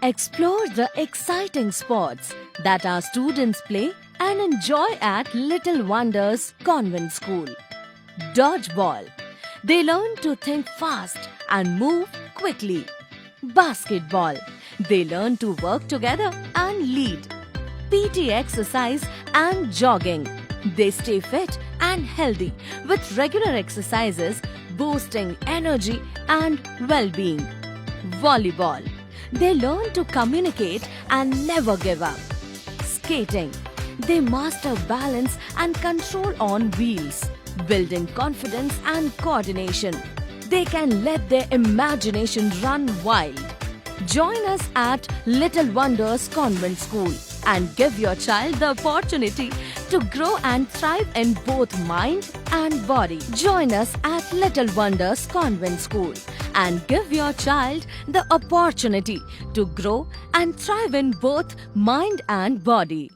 Explore the exciting sports that our students play and enjoy at Little Wonders Convent School. Dodgeball. They learn to think fast and move quickly. Basketball. They learn to work together and lead. PT exercise and jogging. They stay fit and healthy with regular exercises boosting energy and well-being. Volleyball. They learn to communicate and never give up. Skating. They master balance and control on wheels, building confidence and coordination. They can let their imagination run wild. Join us at Little Wonders Convent School and give your child the opportunity to grow and thrive in both mind and body. Join us at Little Wonders Convent School and give your child the opportunity to grow and thrive in both mind and body.